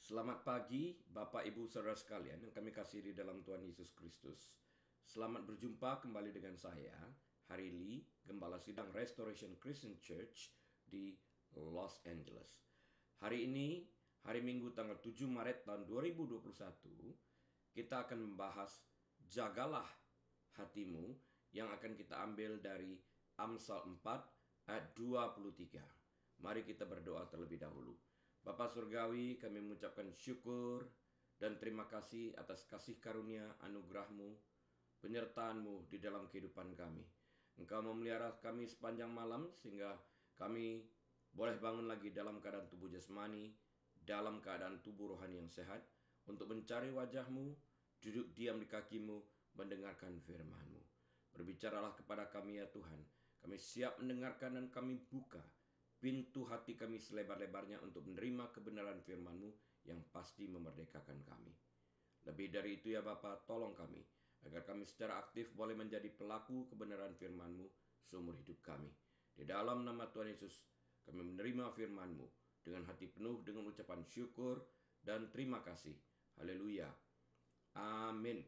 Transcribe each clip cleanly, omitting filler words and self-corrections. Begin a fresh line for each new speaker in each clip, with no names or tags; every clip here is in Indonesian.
Selamat pagi, Bapak, Ibu, Saudara sekalian yang kami kasihi di dalam Tuhan Yesus Kristus. Selamat berjumpa kembali dengan saya, Harry Lee, Gembala Sidang Restoration Christian Church di Los Angeles. Hari ini, hari Minggu tanggal 7 Maret tahun 2021, kita akan membahas Jagalah Hatimu yang akan kita ambil dari Amsal 4 ayat 23. Mari kita berdoa terlebih dahulu. Bapa Surgawi, kami mengucapkan syukur dan terima kasih atas kasih karunia anugerah-Mu, penyertaan-Mu di dalam kehidupan kami. Engkau memelihara kami sepanjang malam sehingga kami boleh bangun lagi dalam keadaan tubuh jasmani, dalam keadaan tubuh rohani yang sehat, untuk mencari wajah-Mu, duduk diam di kaki-Mu, mendengarkan firman-Mu. Berbicaralah kepada kami ya Tuhan. Kami siap mendengarkan dan kami buka pintu hati kami selebar-lebarnya untuk menerima kebenaran firman-Mu yang pasti memerdekakan kami. Lebih dari itu ya Bapa, tolong kami agar kami secara aktif boleh menjadi pelaku kebenaran firman-Mu seumur hidup kami. Di dalam nama Tuhan Yesus, kami menerima firman-Mu dengan hati penuh dengan ucapan syukur dan terima kasih. Haleluya. Amin.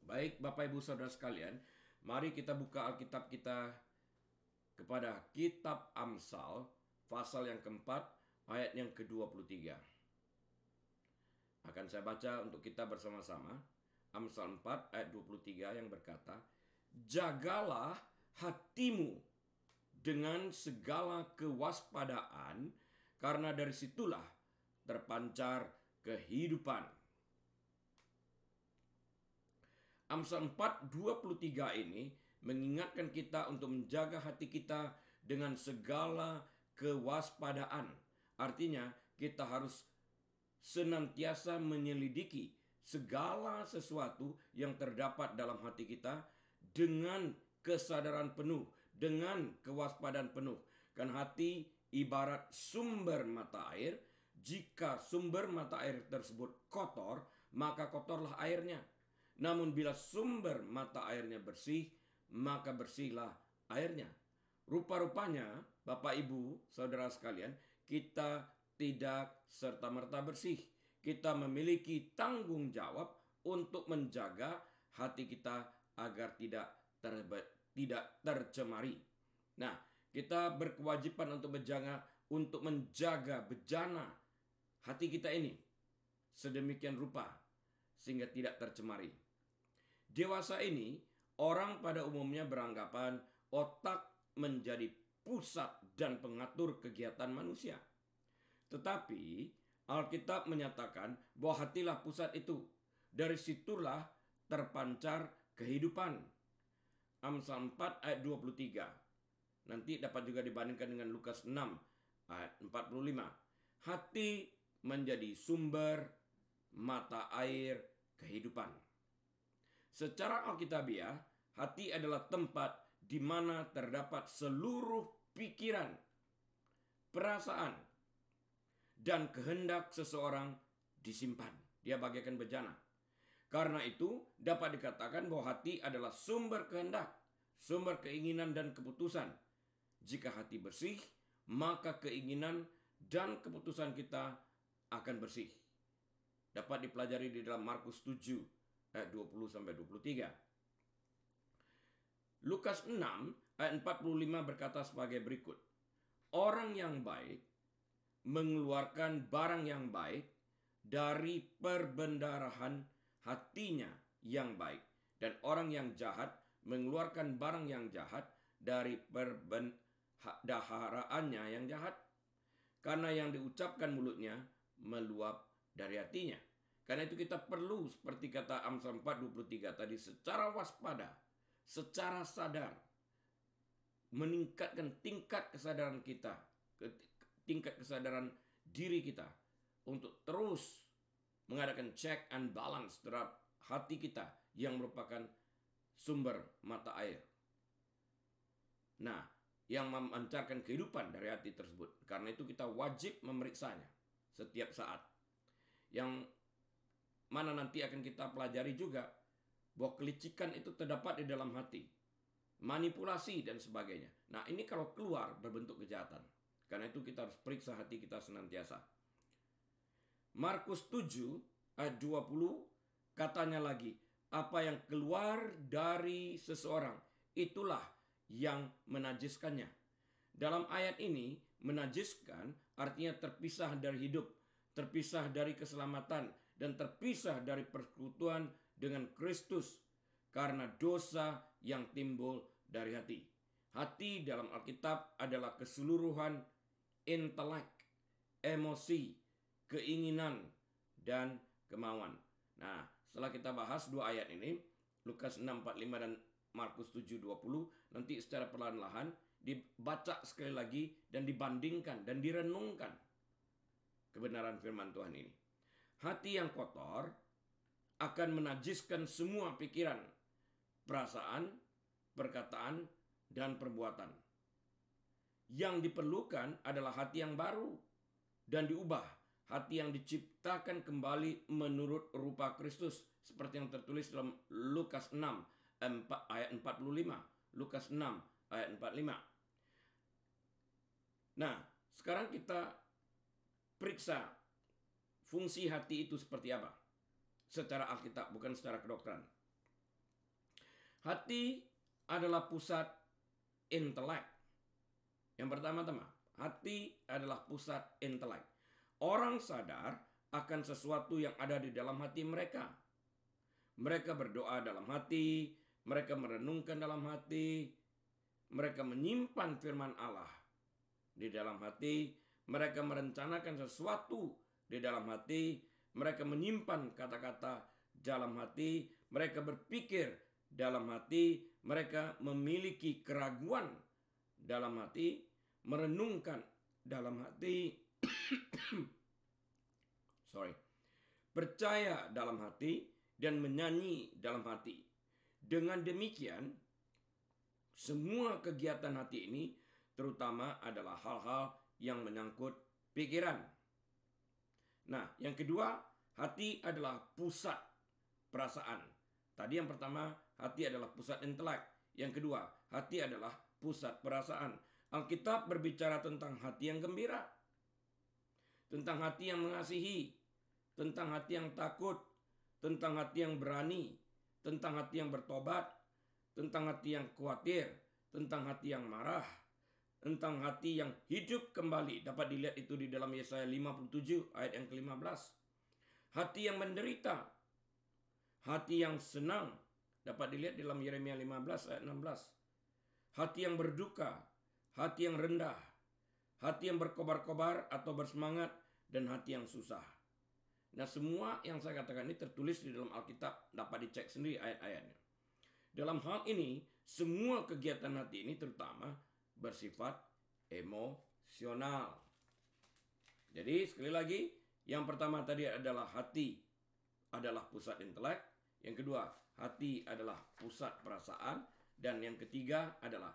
Baik Bapak Ibu Saudara sekalian, mari kita buka Alkitab kita kepada kitab Amsal, pasal yang keempat, ayat yang ke-23. Akan saya baca untuk kita bersama-sama. Amsal 4 ayat 23 yang berkata, "Jagalah hatimu dengan segala kewaspadaan, karena dari situlah terpancar kehidupan." Amsal 4:23 ini mengingatkan kita untuk menjaga hati kita dengan segala kewaspadaan. Artinya kita harus senantiasa menyelidiki segala sesuatu yang terdapat dalam hati kita dengan kesadaran penuh, dengan kewaspadaan penuh. Kan hati ibarat sumber mata air. Jika sumber mata air tersebut kotor, maka kotorlah airnya. Namun bila sumber mata airnya bersih, maka bersihlah airnya. Rupa-rupanya, Bapak Ibu, Saudara sekalian, kita tidak serta-merta bersih. Kita memiliki tanggung jawab untuk menjaga hati kita agar tidak tercemari. Nah, kita berkewajiban untuk menjaga bejana hati kita ini sedemikian rupa sehingga tidak tercemari. Dewasa ini, orang pada umumnya beranggapan otak menjadi pusat dan pengatur kegiatan manusia. Tetapi Alkitab menyatakan bahwa hatilah pusat itu. Dari situlah terpancar kehidupan. Amsal 4 ayat 23. Nanti dapat juga dibandingkan dengan Lukas 6 ayat 45. Hati menjadi sumber mata air kehidupan. Secara alkitabiah, hati adalah tempat di mana terdapat seluruh pikiran, perasaan, dan kehendak seseorang disimpan. Dia bagaikan bejana. Karena itu, dapat dikatakan bahwa hati adalah sumber kehendak, sumber keinginan dan keputusan. Jika hati bersih, maka keinginan dan keputusan kita akan bersih. Dapat dipelajari di dalam Markus 7 ayat 20-23. Lukas 6 ayat 45 berkata sebagai berikut. Orang yang baik mengeluarkan barang yang baik dari perbendarahan hatinya yang baik. Dan orang yang jahat mengeluarkan barang yang jahat dari perbendaharaannya yang jahat. Karena yang diucapkan mulutnya meluap dari hatinya. Karena itu kita perlu, seperti kata Amsal 4:23 tadi, secara waspada, secara sadar, meningkatkan tingkat kesadaran kita, tingkat kesadaran diri kita, untuk terus mengadakan check and balance terhadap hati kita yang merupakan sumber mata air. Nah, yang memancarkan kehidupan dari hati tersebut. Karena itu kita wajib memeriksanya setiap saat. Yang mana nanti akan kita pelajari juga bahwa kelicikan itu terdapat di dalam hati. Manipulasi dan sebagainya. Nah, ini kalau keluar berbentuk kejahatan. Karena itu kita harus periksa hati kita senantiasa. Markus 7 ayat 20 katanya lagi, apa yang keluar dari seseorang itulah yang menajiskannya. Dalam ayat ini, menajiskan artinya terpisah dari hidup, terpisah dari keselamatan, dan terpisah dari persekutuan dengan Kristus karena dosa yang timbul dari hati. Hati dalam Alkitab adalah keseluruhan intelek, emosi, keinginan, dan kemauan. Nah, setelah kita bahas dua ayat ini, Lukas 6:45 dan Markus 7:20, nanti secara perlahan-lahan dibaca sekali lagi dan dibandingkan dan direnungkan kebenaran firman Tuhan ini. Hati yang kotor akan menajiskan semua pikiran, perasaan, perkataan, dan perbuatan. Yang diperlukan adalah hati yang baru dan diubah. Hati yang diciptakan kembali menurut rupa Kristus. Seperti yang tertulis dalam Lukas 6 ayat 45. Lukas 6 ayat 45. Nah, sekarang kita periksa fungsi hati itu seperti apa. Secara Alkitab, bukan secara kedokteran. Hati adalah pusat intelek. Yang pertama-tama, hati adalah pusat intelek. Orang sadar akan sesuatu yang ada di dalam hati mereka. Mereka berdoa dalam hati, mereka merenungkan dalam hati, mereka menyimpan firman Allah di dalam hati, mereka merencanakan sesuatu di dalam hati, mereka menyimpan kata-kata dalam hati, mereka berpikir dalam hati, mereka memiliki keraguan dalam hati, merenungkan dalam hati, percaya dalam hati, dan menyanyi dalam hati. Dengan demikian, semua kegiatan hati ini terutama adalah hal-hal yang menyangkut pikiran. Nah, yang kedua, hati adalah pusat perasaan. Tadi yang pertama, hati adalah pusat intelek. Yang kedua, hati adalah pusat perasaan. Alkitab berbicara tentang hati yang gembira, tentang hati yang mengasihi, tentang hati yang takut, tentang hati yang berani, tentang hati yang bertobat, tentang hati yang khawatir, tentang hati yang marah, tentang hati yang hidup kembali. Dapat dilihat itu di dalam Yesaya 57 ayat yang ke-15. Hati yang menderita, hati yang senang, dapat dilihat dalam Yeremia 15 ayat 16. Hati yang berduka, hati yang rendah, hati yang berkobar-kobar atau bersemangat, dan hati yang susah. Nah, semua yang saya katakan ini tertulis di dalam Alkitab, dapat dicek sendiri ayat-ayatnya. Dalam hal ini, semua kegiatan hati ini terutama bersifat emosional. Jadi sekali lagi, yang pertama tadi adalah hati adalah pusat intelek, yang kedua hati adalah pusat perasaan, dan yang ketiga adalah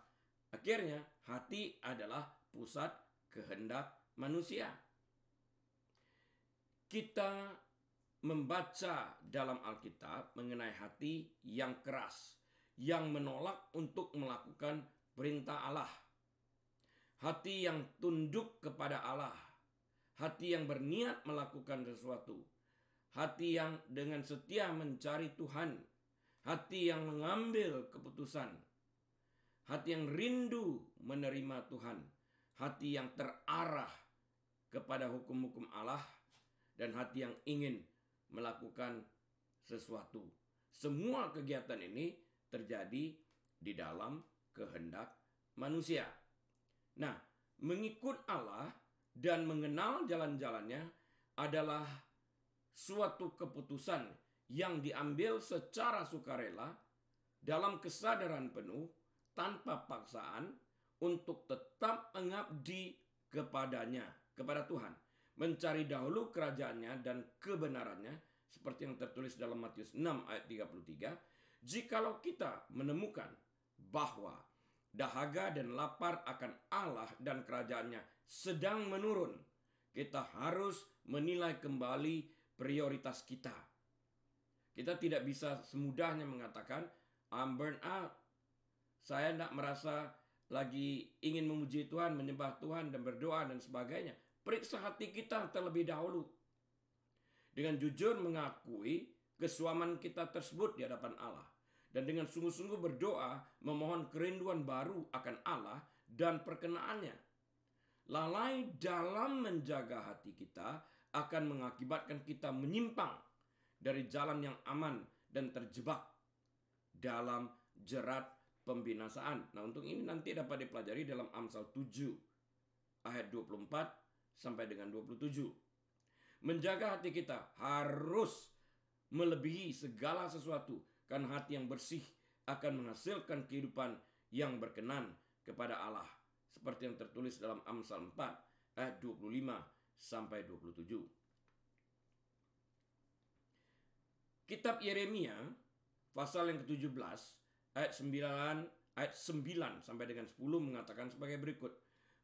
akhirnya hati adalah pusat kehendak manusia. Kita membaca dalam Alkitab mengenai hati yang keras, yang menolak untuk melakukan perintah Allah. Hati yang tunduk kepada Allah. Hati yang berniat melakukan sesuatu. Hati yang dengan setia mencari Tuhan. Hati yang mengambil keputusan. Hati yang rindu menerima Tuhan. Hati yang terarah kepada hukum-hukum Allah. Dan hati yang ingin melakukan sesuatu. Semua kegiatan ini terjadi di dalam kehendak manusia. Nah, mengikut Allah dan mengenal jalan-jalannya adalah suatu keputusan yang diambil secara sukarela dalam kesadaran penuh tanpa paksaan untuk tetap mengabdi kepadanya, kepada Tuhan. Mencari dahulu kerajaannya dan kebenarannya, seperti yang tertulis dalam Matius 6 ayat 33. Jikalau kita menemukan bahwa dahaga dan lapar akan Allah dan kerajaannya sedang menurun, kita harus menilai kembali prioritas kita. Kita tidak bisa semudahnya mengatakan, I'm burnt out. Saya tidak merasa lagi ingin memuji Tuhan, menyembah Tuhan, dan berdoa dan sebagainya. Periksa hati kita terlebih dahulu. dengan jujur mengakui kesuaman kita tersebut di hadapan Allah, dan dengan sungguh-sungguh berdoa memohon kerinduan baru akan Allah dan perkenaannya. Lalai dalam menjaga hati kita akan mengakibatkan kita menyimpang dari jalan yang aman dan terjebak dalam jerat pembinasaan. Nah, untuk ini nanti dapat dipelajari dalam Amsal 7 ayat 24 sampai dengan 27. Menjaga hati kita harus melebihi segala sesuatu, karena hati yang bersih akan menghasilkan kehidupan yang berkenan kepada Allah, seperti yang tertulis dalam Amsal 4 ayat 25 sampai 27. Kitab Yeremia pasal yang ke-17 ayat 9 sampai dengan 10 mengatakan sebagai berikut.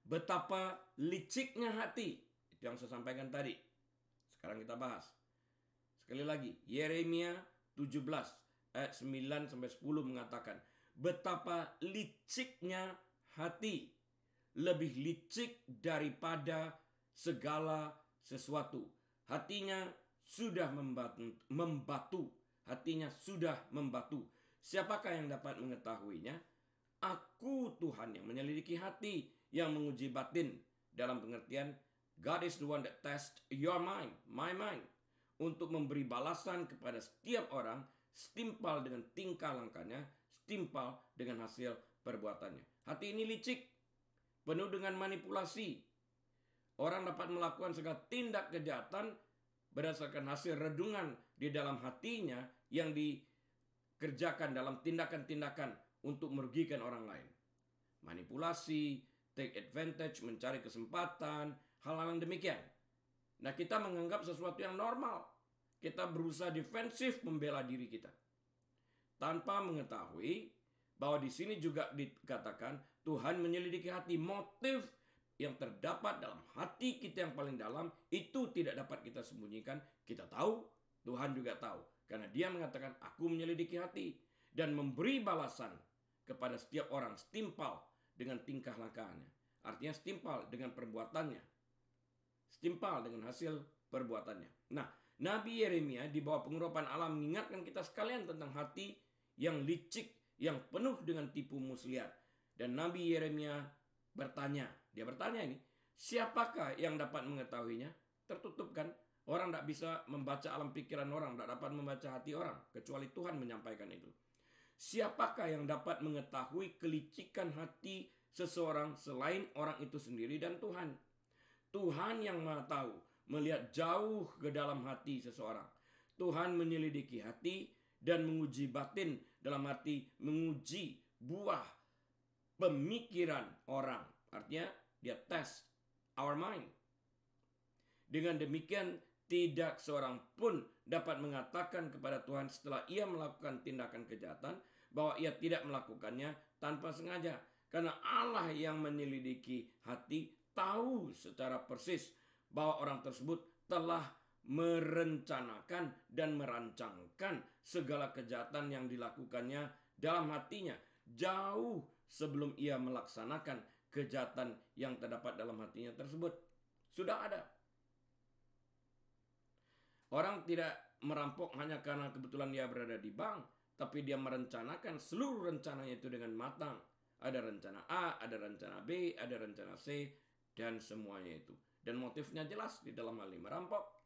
Betapa liciknya hati, itu yang saya sampaikan tadi. Sekarang kita bahas. Sekali lagi, Yeremia 17 ayat 9 sampai 10 mengatakan, betapa liciknya hati, lebih licik daripada segala sesuatu. Hatinya sudah membatu. Hatinya sudah membatu. Siapakah yang dapat mengetahuinya? Aku Tuhan yang menyelidiki hati, yang menguji batin. Dalam pengertian, God is the one that tests your mind, my mind, untuk memberi balasan kepada setiap orang setimpal dengan tingkah langkahnya, setimpal dengan hasil perbuatannya. Hati ini licik, penuh dengan manipulasi. Orang dapat melakukan segala tindak kejahatan berdasarkan hasil redungan di dalam hatinya yang dikerjakan dalam tindakan-tindakan untuk merugikan orang lain. Manipulasi, take advantage, mencari kesempatan, hal-hal yang demikian. Nah, kita menganggap sesuatu yang normal. Kita berusaha defensif membela diri kita, tanpa mengetahui bahwa di sini juga dikatakan Tuhan menyelidiki hati. Motif yang terdapat dalam hati kita yang paling dalam itu tidak dapat kita sembunyikan. Kita tahu, Tuhan juga tahu, karena Dia mengatakan aku menyelidiki hati dan memberi balasan kepada setiap orang setimpal dengan tingkah lakunya. Artinya setimpal dengan perbuatannya, setimpal dengan hasil perbuatannya. Nah, Nabi Yeremia di bawah pengurapan Allah mengingatkan kita sekalian tentang hati yang licik, yang penuh dengan tipu muslihat. Dan Nabi Yeremia bertanya, dia bertanya ini, siapakah yang dapat mengetahuinya? Tertutup kan? Orang tidak bisa membaca alam pikiran orang, tidak dapat membaca hati orang, kecuali Tuhan menyampaikan itu. Siapakah yang dapat mengetahui kelicikan hati seseorang selain orang itu sendiri dan Tuhan? Tuhan yang Maha tahu, melihat jauh ke dalam hati seseorang. Tuhan menyelidiki hati dan menguji batin, dalam arti menguji buah pemikiran orang. Artinya dia tes our mind. Dengan demikian tidak seorang pun dapat mengatakan kepada Tuhan setelah ia melakukan tindakan kejahatan bahwa ia tidak melakukannya tanpa sengaja. Karena Allah yang menyelidiki hati tahu secara persis bahwa orang tersebut telah merencanakan dan merancangkan segala kejahatan yang dilakukannya dalam hatinya jauh sebelum ia melaksanakan kejahatan yang terdapat dalam hatinya tersebut. Sudah ada. Orang tidak merampok hanya karena kebetulan dia berada di bank, tapi dia merencanakan seluruh rencananya itu dengan matang. Ada rencana A, ada rencana B, ada rencana C, dan semuanya itu. Dan motifnya jelas di dalam hal ini merampok.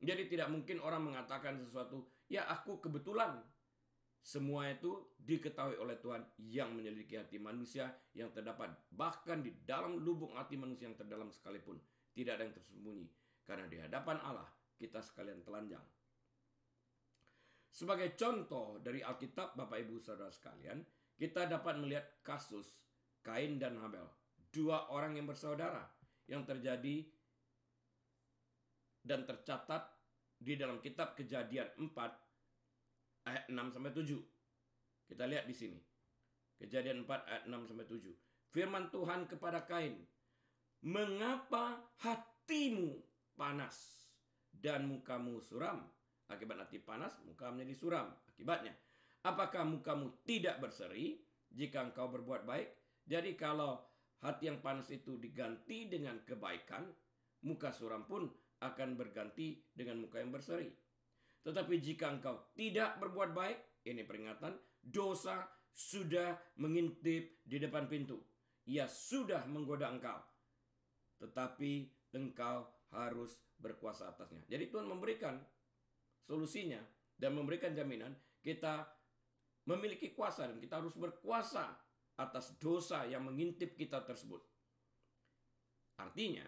Jadi tidak mungkin orang mengatakan sesuatu, ya aku kebetulan. Semua itu diketahui oleh Tuhan yang menyelidiki hati manusia yang terdapat. Bahkan di dalam lubuk hati manusia yang terdalam sekalipun. Tidak ada yang tersembunyi. Karena di hadapan Allah kita sekalian telanjang. Sebagai contoh dari Alkitab, Bapak Ibu Saudara sekalian, kita dapat melihat kasus Kain dan Habel. Dua orang yang bersaudara yang terjadi dan tercatat di dalam kitab Kejadian 4 ayat 6-7. Kita lihat di sini. Kejadian 4 ayat 6-7. Firman Tuhan kepada Kain, "Mengapa hatimu panas dan mukamu suram?" Akibat hati panas, muka menjadi suram. Akibatnya, apakah mukamu tidak berseri jika engkau berbuat baik? Jadi kalau hati yang panas itu diganti dengan kebaikan, muka suram pun akan berganti dengan muka yang berseri. Tetapi jika engkau tidak berbuat baik, ini peringatan, dosa sudah mengintip di depan pintu. Ia sudah menggoda engkau. Tetapi engkau harus berkuasa atasnya. Jadi Tuhan memberikan solusinya dan memberikan jaminan kita memiliki kuasa dan kita harus berkuasa atas dosa yang mengintip kita tersebut. Artinya,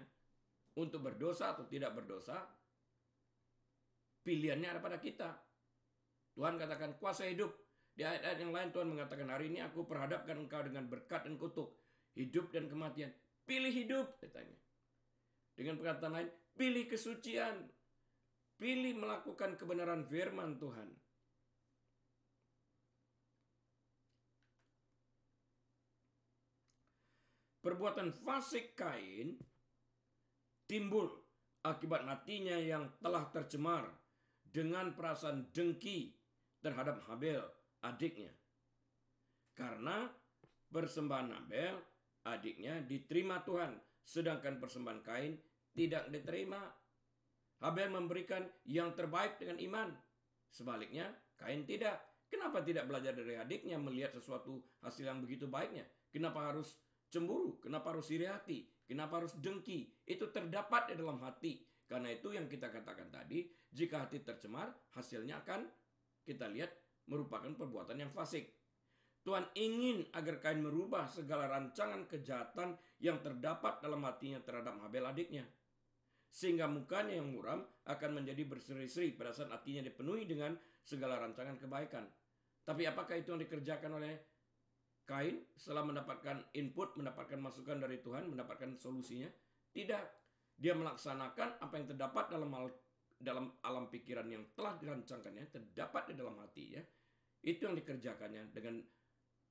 untuk berdosa atau tidak berdosa, pilihannya ada pada kita. Tuhan katakan kuasa hidup. Di ayat-ayat yang lain Tuhan mengatakan, hari ini aku perhadapkan engkau dengan berkat dan kutuk, hidup dan kematian. Pilih hidup, katanya. Dengan perkataan lain, pilih kesucian. Pilih melakukan kebenaran firman Tuhan. Perbuatan fasik Kain timbul akibat hatinya yang telah tercemar dengan perasaan dengki terhadap Habel, adiknya. Karena persembahan Habel, adiknya, diterima Tuhan, sedangkan persembahan Kain tidak diterima. Habel memberikan yang terbaik dengan iman. Sebaliknya, Kain tidak. Kenapa tidak belajar dari adiknya melihat sesuatu hasil yang begitu baiknya? Kenapa harus cemburu? Kenapa harus iri hati? Kenapa harus dengki? Itu terdapat di dalam hati. Karena itu yang kita katakan tadi, jika hati tercemar, hasilnya akan kita lihat merupakan perbuatan yang fasik. Tuhan ingin agar Kain merubah segala rancangan kejahatan yang terdapat dalam hatinya terhadap Habel adiknya. Sehingga mukanya yang muram akan menjadi berseri-seri pada saat hatinya dipenuhi dengan segala rancangan kebaikan. Tapi apakah itu yang dikerjakan oleh Kain setelah mendapatkan input, mendapatkan masukan dari Tuhan, mendapatkan solusinya? Tidak. Dia melaksanakan apa yang terdapat dalam alam pikiran yang telah dirancangkannya, terdapat di dalam hatinya. Itu yang dikerjakannya dengan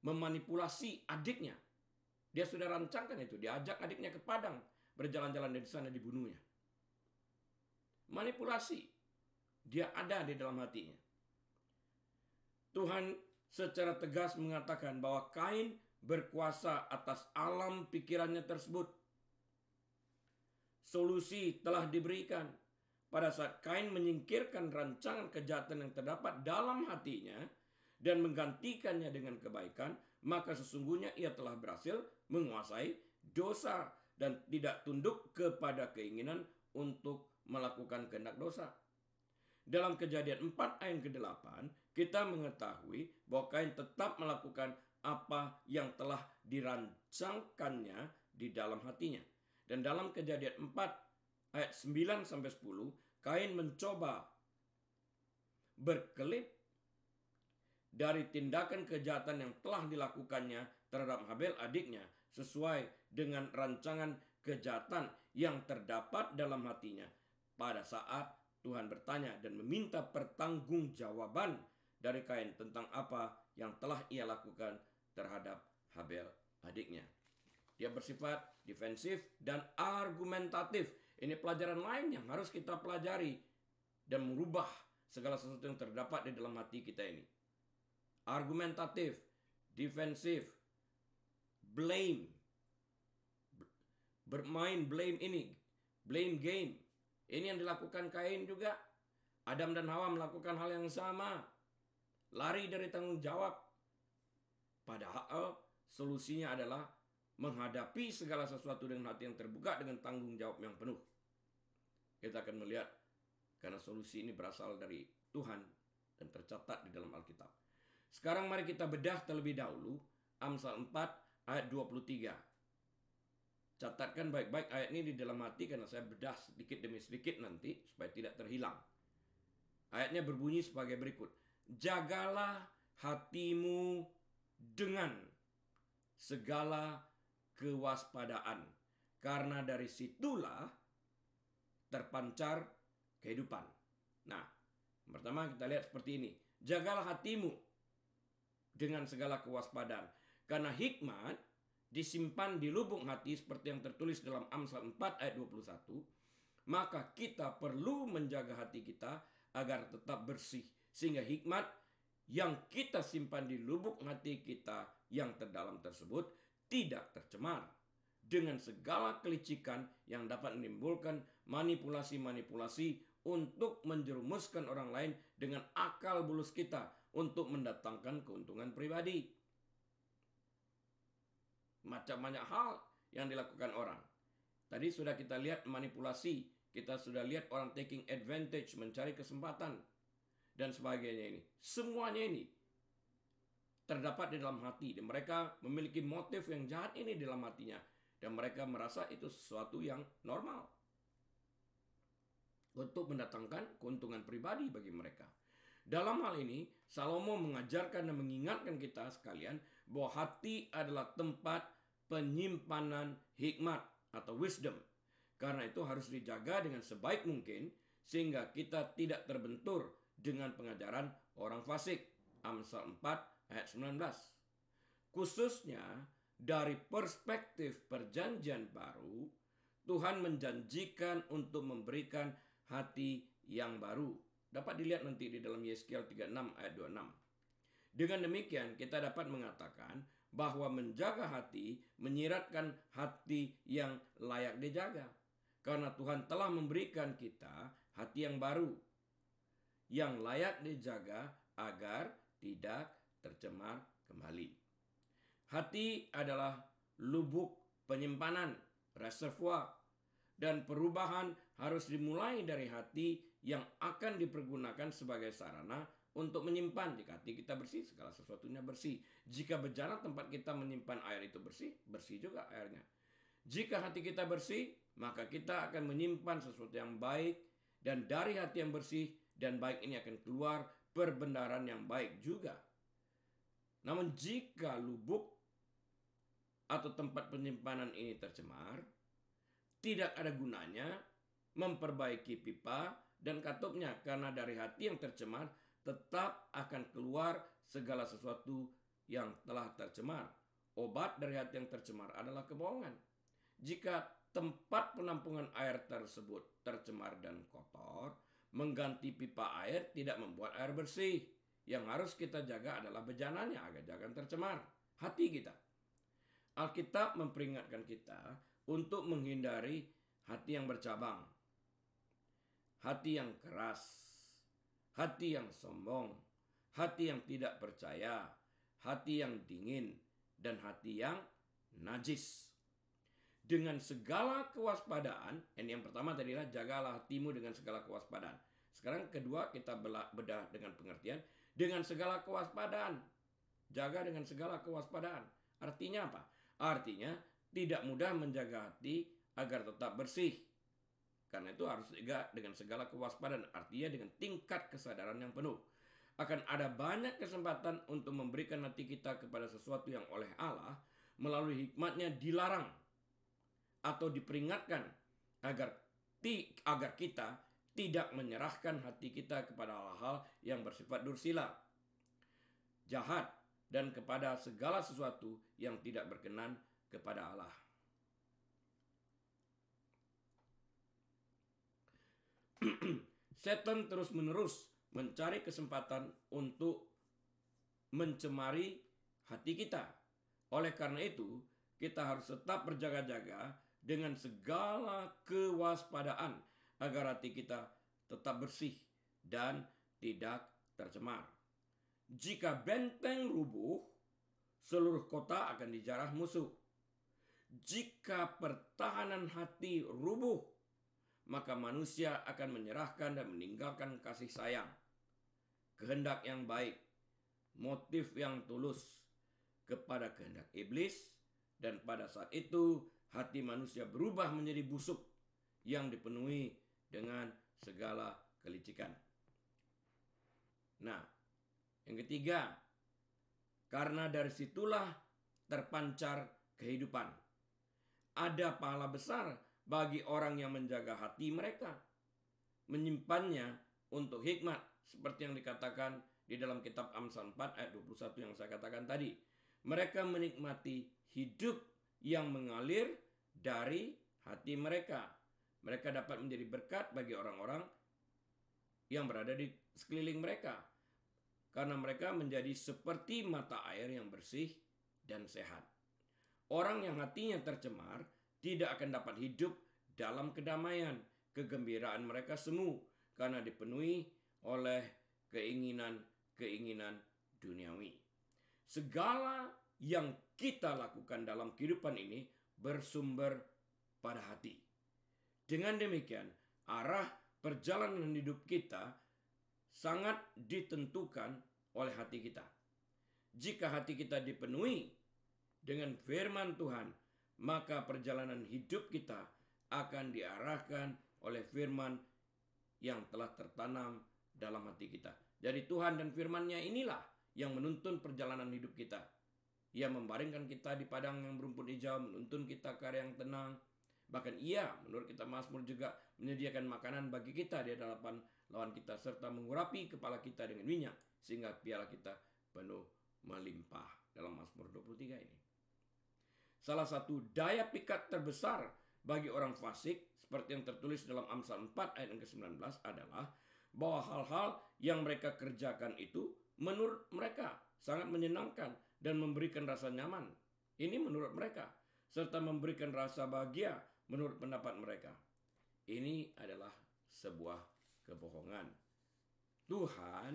memanipulasi adiknya. Dia sudah rancangkan itu. Dia ajak adiknya ke padang, berjalan-jalan dari sana, dibunuhnya. Manipulasi. Dia ada di dalam hatinya. Tuhan secara tegas mengatakan bahwa Kain berkuasa atas alam pikirannya tersebut. Solusi telah diberikan. Pada saat Kain menyingkirkan rancangan kejahatan yang terdapat dalam hatinya dan menggantikannya dengan kebaikan, maka sesungguhnya ia telah berhasil menguasai dosa dan tidak tunduk kepada keinginan untuk melakukan kehendak dosa. Dalam Kejadian 4 ayat ke-8, kita mengetahui bahwa Kain tetap melakukan apa yang telah dirancangkannya di dalam hatinya. Dan dalam Kejadian 4 ayat 9-10, Kain mencoba berkelip dari tindakan kejahatan yang telah dilakukannya terhadap Habel adiknya sesuai dengan rancangan kejahatan yang terdapat dalam hatinya. Pada saat Tuhan bertanya dan meminta pertanggungjawaban dari Kain tentang apa yang telah ia lakukan terhadap Habel adiknya. Dia bersifat defensif dan argumentatif. Ini pelajaran lain yang harus kita pelajari dan merubah segala sesuatu yang terdapat di dalam hati kita ini. Argumentatif, defensif, blame, bermain blame ini, blame game. Ini yang dilakukan Kain juga. Adam dan Hawa melakukan hal yang sama. Lari dari tanggung jawab. Padahal solusinya adalah menghadapi segala sesuatu dengan hati yang terbuka dengan tanggung jawab yang penuh. Kita akan melihat karena solusi ini berasal dari Tuhan dan tercatat di dalam Alkitab. Sekarang mari kita bedah terlebih dahulu Amsal 4 ayat 23. Catatkan baik-baik ayat ini di dalam hati karena saya bedah sedikit demi sedikit nanti supaya tidak terhilang. Ayatnya berbunyi sebagai berikut. Jagalah hatimu dengan segala kewaspadaan, karena dari situlah terpancar kehidupan. Nah, pertama kita lihat seperti ini. Jagalah hatimu dengan segala kewaspadaan, karena hikmat disimpan di lubuk hati seperti yang tertulis dalam Amsal 4 ayat 21, maka kita perlu menjaga hati kita agar tetap bersih, sehingga hikmat yang kita simpan di lubuk hati kita yang terdalam tersebut tidak tercemar dengan segala kelicikan yang dapat menimbulkan manipulasi-manipulasi untuk menjerumuskan orang lain dengan akal bulus kita untuk mendatangkan keuntungan pribadi. Macam banyak hal yang dilakukan orang. Tadi sudah kita lihat manipulasi, kita sudah lihat orang taking advantage, mencari kesempatan, dan sebagainya ini. Semuanya ini terdapat di dalam hati, dan mereka memiliki motif yang jahat ini di dalam hatinya, dan mereka merasa itu sesuatu yang normal untuk mendatangkan keuntungan pribadi bagi mereka. Dalam hal ini, Salomo mengajarkan dan mengingatkan kita sekalian bahwa hati adalah tempat penyimpanan hikmat atau wisdom. Karena itu harus dijaga dengan sebaik mungkin sehingga kita tidak terbentur dengan pengajaran orang fasik. Amsal 4 ayat 19. Khususnya dari perspektif perjanjian baru, Tuhan menjanjikan untuk memberikan hati yang baru. Dapat dilihat nanti di dalam Yeskiel 36 ayat 26. Dengan demikian kita dapat mengatakan bahwa menjaga hati menyiratkan hati yang layak dijaga. Karena Tuhan telah memberikan kita hati yang baru, yang layak dijaga agar tidak tercemar kembali. Hati adalah lubuk penyimpanan, reservoir, dan perubahan harus dimulai dari hati yang akan dipergunakan sebagai sarana untuk menyimpan. Jika hati kita bersih, segala sesuatunya bersih. Jika bejana tempat kita menyimpan air itu bersih, bersih juga airnya. Jika hati kita bersih, maka kita akan menyimpan sesuatu yang baik, dan dari hati yang bersih dan baik ini akan keluar perbendaharaan yang baik juga. Namun jika lubuk atau tempat penyimpanan ini tercemar, tidak ada gunanya memperbaiki pipa dan katupnya, karena dari hati yang tercemar tetap akan keluar segala sesuatu yang telah tercemar. Obat dari hati yang tercemar adalah kebohongan. Jika tempat penampungan air tersebut tercemar dan kotor, mengganti pipa air tidak membuat air bersih. Yang harus kita jaga adalah bejananya agar jangan tercemar hati kita. Alkitab memperingatkan kita untuk menghindari hati yang bercabang, hati yang keras, hati yang sombong, hati yang tidak percaya, hati yang dingin, dan hati yang najis. Dengan segala kewaspadaan, yang pertama tadilah jagalah hatimu dengan segala kewaspadaan. Sekarang kedua kita bedah dengan pengertian dengan segala kewaspadaan. Jaga dengan segala kewaspadaan. Artinya apa? Artinya tidak mudah menjaga hati agar tetap bersih. Karena itu harus juga dengan segala kewaspadaan. Artinya dengan tingkat kesadaran yang penuh. Akan ada banyak kesempatan untuk memberikan hati kita kepada sesuatu yang oleh Allah melalui hikmatnya dilarang atau diperingatkan agar kita tidak menyerahkan hati kita kepada hal-hal yang bersifat dursila, jahat, dan kepada segala sesuatu yang tidak berkenan kepada Allah. Setan terus-menerus mencari kesempatan untuk mencemari hati kita. Oleh karena itu, kita harus tetap berjaga-jaga dengan segala kewaspadaan agar hati kita tetap bersih dan tidak tercemar. Jika benteng rubuh, seluruh kota akan dijarah musuh. Jika pertahanan hati rubuh, maka manusia akan menyerahkan dan meninggalkan kasih sayang, kehendak yang baik, motif yang tulus kepada kehendak iblis, dan pada saat itu hati manusia berubah menjadi busuk yang dipenuhi dengan segala kelicikan. Nah, yang ketiga, karena dari situlah terpancar kehidupan. Ada pahala besar bagi orang yang menjaga hati mereka, menyimpannya untuk hikmat, seperti yang dikatakan di dalam kitab Amsal 4 ayat 21 yang saya katakan tadi. Mereka menikmati hidup yang mengalir dari hati mereka. Mereka dapat menjadi berkat bagi orang-orang yang berada di sekeliling mereka, karena mereka menjadi seperti mata air yang bersih dan sehat. Orang yang hatinya tercemar tidak akan dapat hidup dalam kedamaian kegembiraan mereka semu karena dipenuhi oleh keinginan-keinginan duniawi. Segala yang kita lakukan dalam kehidupan ini bersumber pada hati. Dengan demikian, arah perjalanan hidup kita sangat ditentukan oleh hati kita. Jika hati kita dipenuhi dengan firman Tuhan, maka perjalanan hidup kita akan diarahkan oleh firman yang telah tertanam dalam hati kita. Jadi Tuhan dan firman-Nya inilah yang menuntun perjalanan hidup kita. Ia membaringkan kita di padang yang berumput hijau, menuntun kita ke area yang tenang. Bahkan Ia, menurut kita Mazmur, juga menyediakan makanan bagi kita di hadapan lawan kita, serta mengurapi kepala kita dengan minyak, sehingga piala kita penuh melimpah. Dalam Mazmur 23 ini. Salah satu daya pikat terbesar bagi orang fasik, seperti yang tertulis dalam Amsal 4 ayat yang ke-19 adalah bahwa hal-hal yang mereka kerjakan itu menurut mereka sangat menyenangkan dan memberikan rasa nyaman. Ini menurut mereka, serta memberikan rasa bahagia menurut pendapat mereka. Ini adalah sebuah kebohongan. Tuhan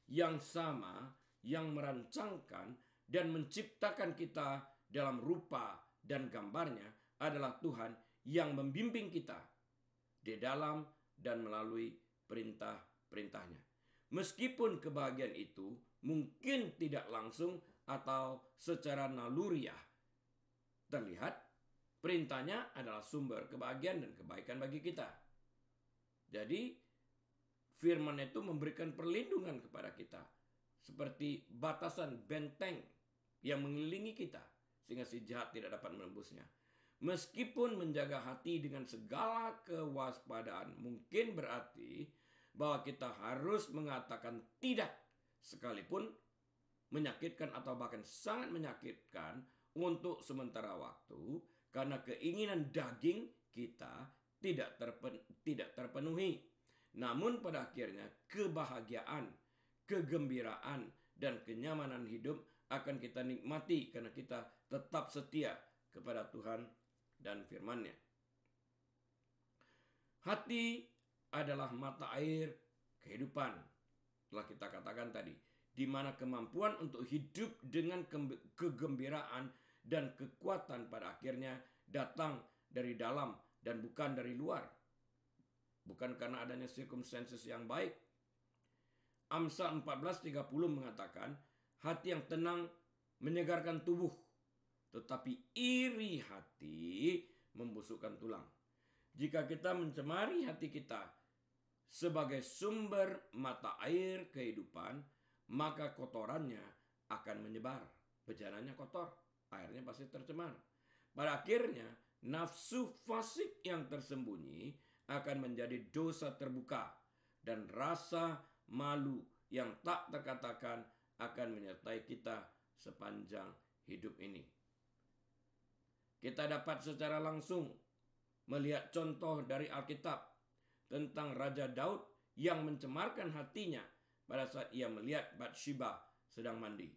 yang sama, yang merancangkan dan menciptakan kita dalam rupa dan gambarnya adalah Tuhan yang membimbing kita di dalam dan melalui perintah-perintahnya. Meskipun kebahagiaan itu mungkin tidak langsung atau secara naluriah terlihat, perintahnya adalah sumber kebahagiaan dan kebaikan bagi kita. Jadi, firman itu memberikan perlindungan kepada kita, seperti batasan benteng yang mengelilingi kita, sehingga si jahat tidak dapat menembusnya. Meskipun menjaga hati dengan segala kewaspadaan mungkin berarti bahwa kita harus mengatakan tidak, sekalipun menyakitkan atau bahkan sangat menyakitkan untuk sementara waktu, karena keinginan daging kita tidak terpenuhi. Namun pada akhirnya kebahagiaan, kegembiraan, dan kenyamanan hidup akan kita nikmati karena kita tetap setia kepada Tuhan dan firman-Nya. Hati adalah mata air kehidupan. Telah kita katakan tadi, di mana kemampuan untuk hidup dengan kegembiraan dan kekuatan pada akhirnya datang dari dalam dan bukan dari luar. Bukan karena adanya circumstances yang baik. Amsal 14:30 mengatakan, hati yang tenang menyegarkan tubuh, tetapi iri hati membusukkan tulang. Jika kita mencemari hati kita sebagai sumber mata air kehidupan, maka kotorannya akan menyebar. Bejananya kotor, airnya pasti tercemar. Pada akhirnya, nafsu fasik yang tersembunyi akan menjadi dosa terbuka, dan rasa malu yang tak terkatakan akan menyertai kita sepanjang hidup ini. Kita dapat secara langsung melihat contoh dari Alkitab tentang Raja Daud yang mencemarkan hatinya pada saat ia melihat Batsheba sedang mandi.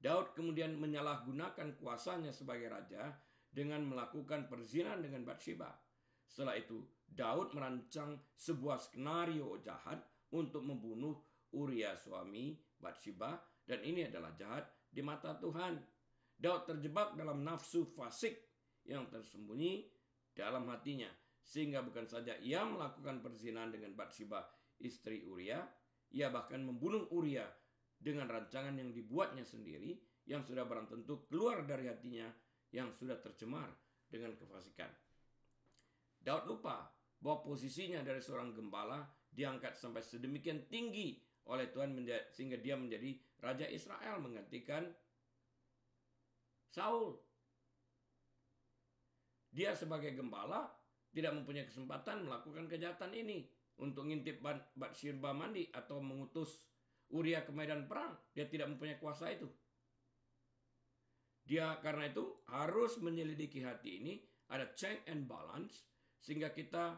Daud kemudian menyalahgunakan kuasanya sebagai raja dengan melakukan perzinahan dengan Batsheba. Setelah itu, Daud merancang sebuah skenario jahat untuk membunuh Uria suami Batsheba, dan ini adalah jahat di mata Tuhan. Daud terjebak dalam nafsu fasik yang tersembunyi dalam hatinya, sehingga bukan saja ia melakukan perzinahan dengan Batsheba, istri Uria, ia bahkan membunuh Uria dengan rancangan yang dibuatnya sendiri, yang sudah barang tentu keluar dari hatinya yang sudah tercemar dengan kefasikan. Daud lupa bahwa posisinya dari seorang gembala diangkat sampai sedemikian tinggi oleh Tuhan sehingga dia menjadi Raja Israel menggantikan Saul. Dia sebagai gembala tidak mempunyai kesempatan melakukan kejahatan ini untuk ngintip Batsheba mandi atau mengutus Uria ke medan perang. Dia tidak mempunyai kuasa itu. Dia karena itu harus menyelidiki hati ini, ada check and balance, sehingga kita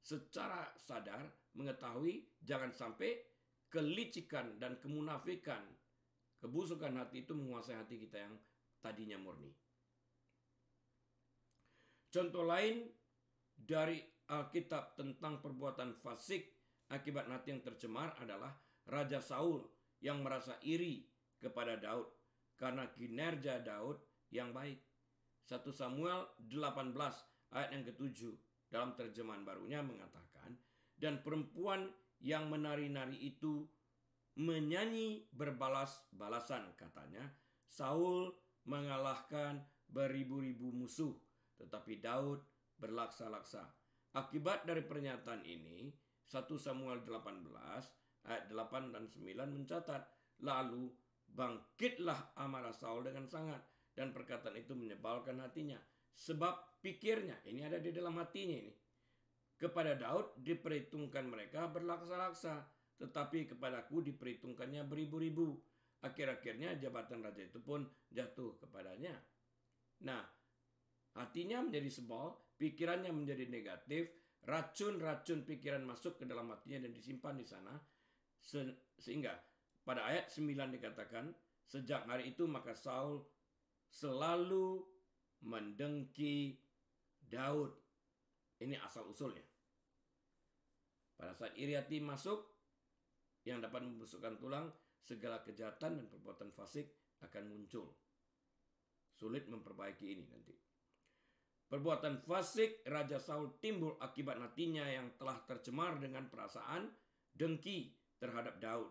secara sadar mengetahui jangan sampai kelicikan dan kemunafikan, kebusukan hati itu menguasai hati kita yang tadinya murni. Contoh lain dari Alkitab tentang perbuatan fasik akibat hati yang tercemar adalah Raja Saul yang merasa iri kepada Daud karena kinerja Daud yang baik. 1 Samuel 18 ayat yang ke-7 dalam terjemahan barunya mengatakan, dan perempuan yang menari-nari itu menyanyi berbalas-balasan, katanya, Saul mengalahkan beribu-ribu musuh, tetapi Daud berlaksa-laksa. Akibat dari pernyataan ini, 1 Samuel 18 ayat 8 dan 9 mencatat, lalu bangkitlah amarah Saul dengan sangat, dan perkataan itu menyebalkan hatinya. Sebab pikirnya, ini ada di dalam hatinya ini, kepada Daud diperhitungkan mereka berlaksa-laksa, tetapi kepadaku diperhitungkannya beribu-ribu. Akhir-akhirnya jabatan raja itu pun jatuh kepadanya. Nah, hatinya menjadi sebal, pikirannya menjadi negatif, racun-racun pikiran masuk ke dalam hatinya dan disimpan di sana. Sehingga pada ayat 9 dikatakan, sejak hari itu maka Saul selalu mendengki Daud. Ini asal-usulnya. Pada saat iri hati masuk, yang dapat membusukkan tulang, segala kejahatan dan perbuatan fasik akan muncul. Sulit memperbaiki ini nanti. Perbuatan fasik Raja Saul timbul akibat hatinya yang telah tercemar dengan perasaan dengki terhadap Daud.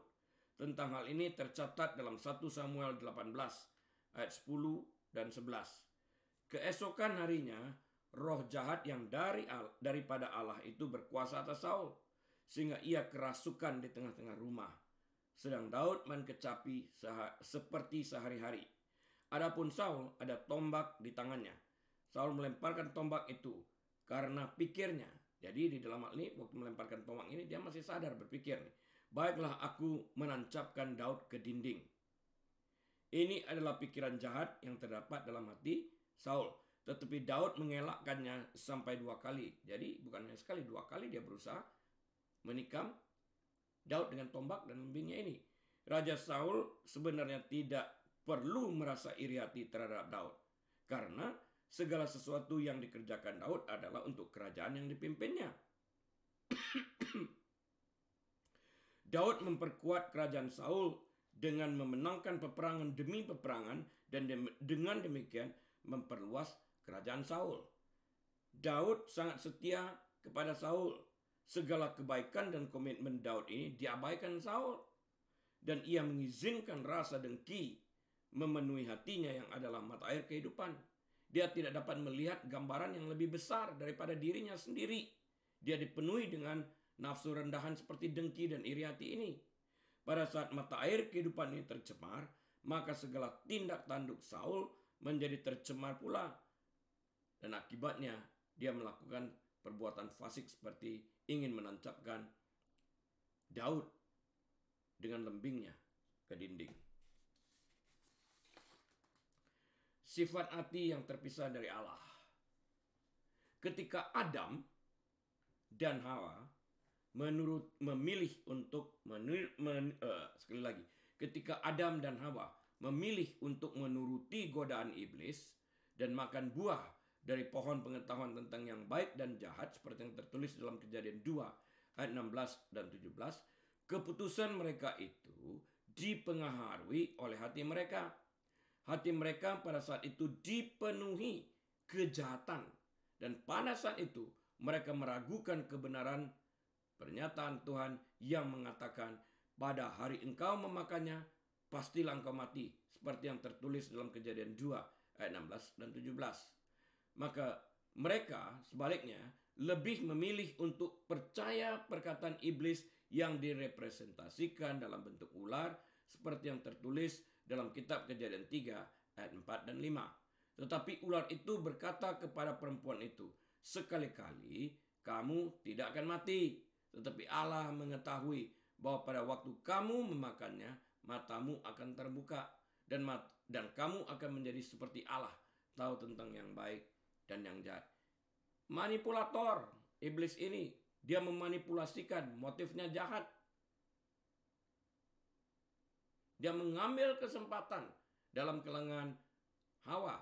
Tentang hal ini tercatat dalam 1 Samuel 18 ayat 10 dan 11. Keesokan harinya, roh jahat yang daripada Allah itu berkuasa atas Saul, sehingga ia kerasukan di tengah-tengah rumah. Sedang Daud main kecapi seperti sehari-hari. Adapun Saul ada tombak di tangannya. Saul melemparkan tombak itu karena pikirnya. Jadi di dalam hal ini, waktu melemparkan tombak ini, dia masih sadar berpikir nih, baiklah aku menancapkan Daud ke dinding. Ini adalah pikiran jahat yang terdapat dalam hati Saul. Tetapi Daud mengelakkannya sampai 2 kali. Jadi bukan hanya sekali, 2 kali dia berusaha menikam Daud dengan tombak dan lembingnya ini. Raja Saul sebenarnya tidak perlu merasa iri hati terhadap Daud. Karena segala sesuatu yang dikerjakan Daud adalah untuk kerajaan yang dipimpinnya. Daud memperkuat kerajaan Saul dengan memenangkan peperangan demi peperangan dan dengan demikian memperluas kerajaan Saul. Daud sangat setia kepada Saul. Segala kebaikan dan komitmen Daud ini diabaikan Saul. Dan ia mengizinkan rasa dengki memenuhi hatinya yang adalah mata air kehidupan. Dia tidak dapat melihat gambaran yang lebih besar daripada dirinya sendiri. Dia dipenuhi dengan nafsu rendahan seperti dengki dan iri hati ini. Pada saat mata air kehidupan ini tercemar, maka segala tindak tanduk Saul menjadi tercemar pula. Dan akibatnya dia melakukan perbuatan fasik seperti ingin menancapkan Daud dengan lembingnya ke dinding. Sifat hati yang terpisah dari Allah. Ketika Adam dan Hawa ketika Adam dan Hawa memilih untuk menuruti godaan iblis dan makan buah dari pohon pengetahuan tentang yang baik dan jahat seperti yang tertulis dalam Kejadian 2 ayat 16 dan 17, keputusan mereka itu dipengaruhi oleh hati mereka. Hati mereka pada saat itu dipenuhi kejahatan, dan pada saat itu mereka meragukan kebenaran pernyataan Tuhan yang mengatakan, pada hari engkau memakannya, pastilah engkau mati. Seperti yang tertulis dalam Kejadian 2 ayat 16 dan 17. Maka mereka sebaliknya lebih memilih untuk percaya perkataan iblis yang direpresentasikan dalam bentuk ular, seperti yang tertulis dalam kitab Kejadian 3 ayat 4 dan 5. Tetapi ular itu berkata kepada perempuan itu, sekali-kali kamu tidak akan mati. Tetapi Allah mengetahui bahwa pada waktu kamu memakannya, matamu akan terbuka dan kamu akan menjadi seperti Allah, tahu tentang yang baik dan yang jahat. Manipulator iblis ini, dia memanipulasikan, motifnya jahat. Dia mengambil kesempatan dalam kalangan Hawa,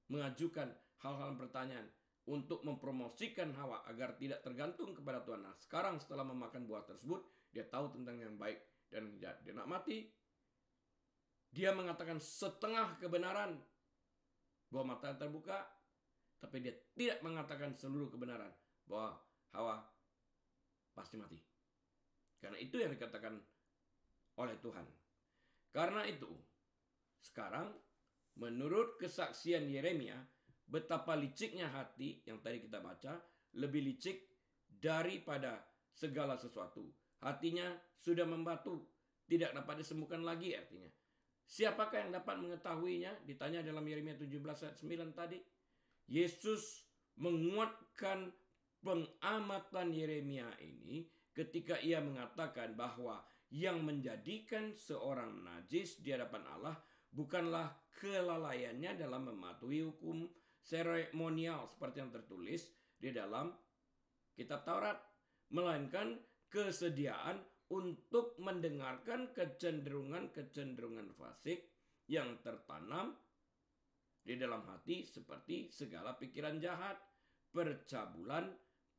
mengajukan hal-hal pertanyaan. untuk mempromosikan Hawa agar tidak tergantung kepada Tuhan. Nah, sekarang setelah memakan buah tersebut, dia tahu tentang yang baik dan yang jahat. Dia nak mati. Dia mengatakan setengah kebenaran bahwa mata terbuka, tapi dia tidak mengatakan seluruh kebenaran bahwa Hawa pasti mati. Karena itu yang dikatakan oleh Tuhan. Karena itu, sekarang menurut kesaksian Yeremia, betapa liciknya hati yang tadi kita baca, lebih licik daripada segala sesuatu. Hatinya sudah membatu, tidak dapat disembuhkan lagi artinya. Siapakah yang dapat mengetahuinya? Ditanya dalam Yeremia 17 ayat 9 tadi. Yesus menguatkan pengamatan Yeremia ini ketika ia mengatakan bahwa yang menjadikan seorang najis di hadapan Allah bukanlah kelalaiannya dalam mematuhi hukum seremonial seperti yang tertulis di dalam kitab Taurat, melainkan kesediaan untuk mendengarkan kecenderungan-kecenderungan fasik yang tertanam di dalam hati seperti segala pikiran jahat, percabulan,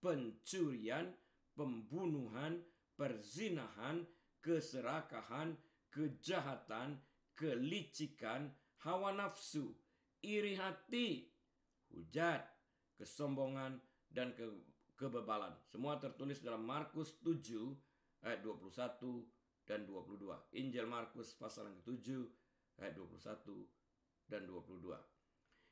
pencurian, pembunuhan, perzinahan, keserakahan, kejahatan, kelicikan, hawa nafsu, iri hati, hujat, kesombongan, dan kebebalan. Semua tertulis dalam Markus 7 ayat 21 dan 22. Injil Markus pasal yang ke-7 ayat 21 dan 22.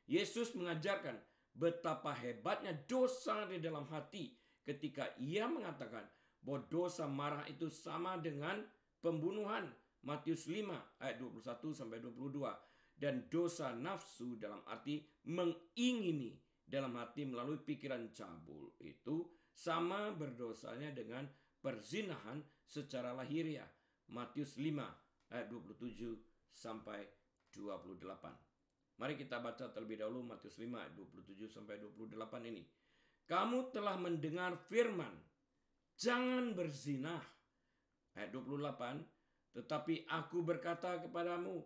Yesus mengajarkan betapa hebatnya dosa di dalam hati ketika ia mengatakan bahwa dosa marah itu sama dengan pembunuhan. Matius 5 ayat 21 sampai 22. Dan dosa nafsu dalam arti mengingini dalam hati melalui pikiran cabul itu sama berdosanya dengan perzinahan secara lahiriah. Matius 5 ayat 27 sampai 28. Mari kita baca terlebih dahulu Matius 5 ayat 27 sampai 28 ini. Kamu telah mendengar firman, jangan berzinah. Ayat 28, tetapi aku berkata kepadamu,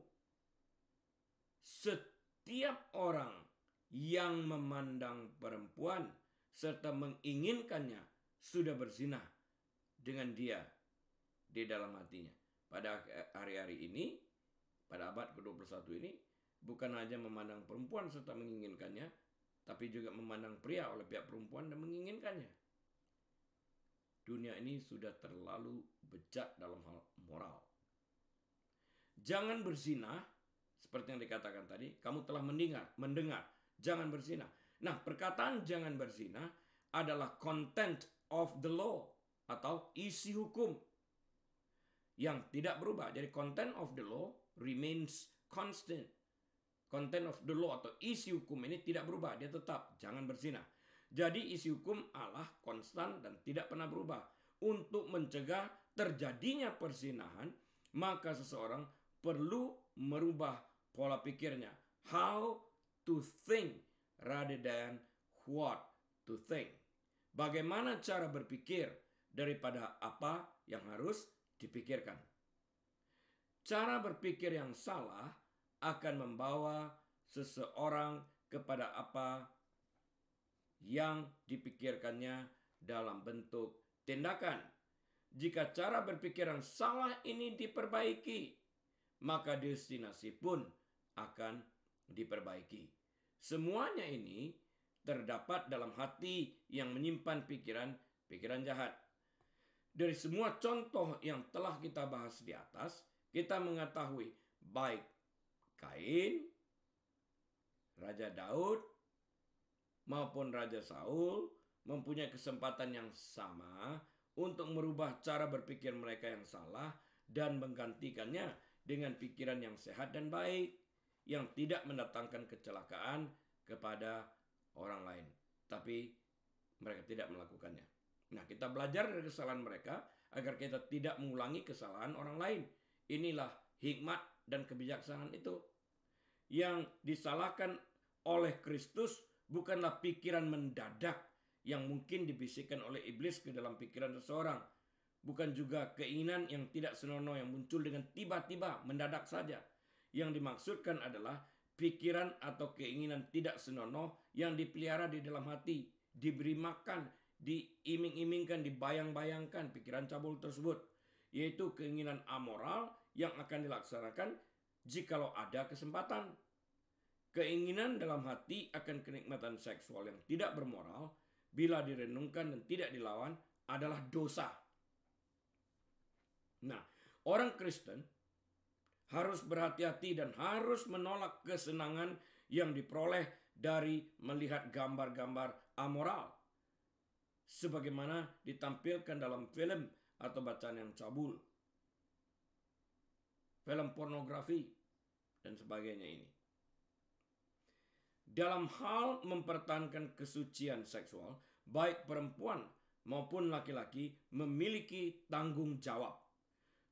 setiap orang yang memandang perempuan serta menginginkannya sudah berzinah dengan dia di dalam hatinya. Pada hari-hari ini, pada abad ke-21 ini, bukan hanya memandang perempuan serta menginginkannya, tapi juga memandang pria oleh pihak perempuan dan menginginkannya. Dunia ini sudah terlalu bejat dalam hal moral. Jangan berzinah, seperti yang dikatakan tadi, kamu telah mendengar, jangan berzinah. Nah, perkataan jangan berzinah adalah content of the law atau isi hukum yang tidak berubah. Jadi content of the law remains constant. Content of the law atau isi hukum ini tidak berubah, dia tetap jangan berzinah. Jadi isi hukum Allah konstan dan tidak pernah berubah. Untuk mencegah terjadinya perzinahan, maka seseorang perlu merubah pola pikirnya. How to think rather than what to think. Bagaimana cara berpikir daripada apa yang harus dipikirkan. Cara berpikir yang salah akan membawa seseorang kepada apa yang dipikirkannya dalam bentuk tindakan. Jika cara berpikir yang salah ini diperbaiki, maka destinasi pun akan diperbaiki. Semuanya ini terdapat dalam hati yang menyimpan pikiran jahat. Dari semua contoh yang telah kita bahas di atas, kita mengetahui baik Kain, Raja Daud, maupun Raja Saul mempunyai kesempatan yang sama untuk merubah cara berpikir mereka yang salah dan menggantikannya dengan pikiran yang sehat dan baik yang tidak mendatangkan kecelakaan kepada orang lain. Tapi mereka tidak melakukannya. Nah, kita belajar dari kesalahan mereka agar kita tidak mengulangi kesalahan orang lain. Inilah hikmat dan kebijaksanaan itu. Yang disalahkan oleh Kristus bukanlah pikiran mendadak yang mungkin dibisikkan oleh iblis ke dalam pikiran seseorang. Bukan juga keinginan yang tidak senonoh yang muncul dengan tiba-tiba mendadak saja. Yang dimaksudkan adalah pikiran atau keinginan tidak senonoh yang dipelihara di dalam hati, diberi makan, diiming-imingkan, dibayang-bayangkan pikiran cabul tersebut, yaitu keinginan amoral yang akan dilaksanakan jikalau ada kesempatan. Keinginan dalam hati akan kenikmatan seksual yang tidak bermoral bila direnungkan dan tidak dilawan adalah dosa. Nah, orang Kristen harus berhati-hati dan harus menolak kesenangan yang diperoleh dari melihat gambar-gambar amoral, sebagaimana ditampilkan dalam film atau bacaan yang cabul, film pornografi, dan sebagainya ini. Dalam hal mempertahankan kesucian seksual, baik perempuan maupun laki-laki memiliki tanggung jawab.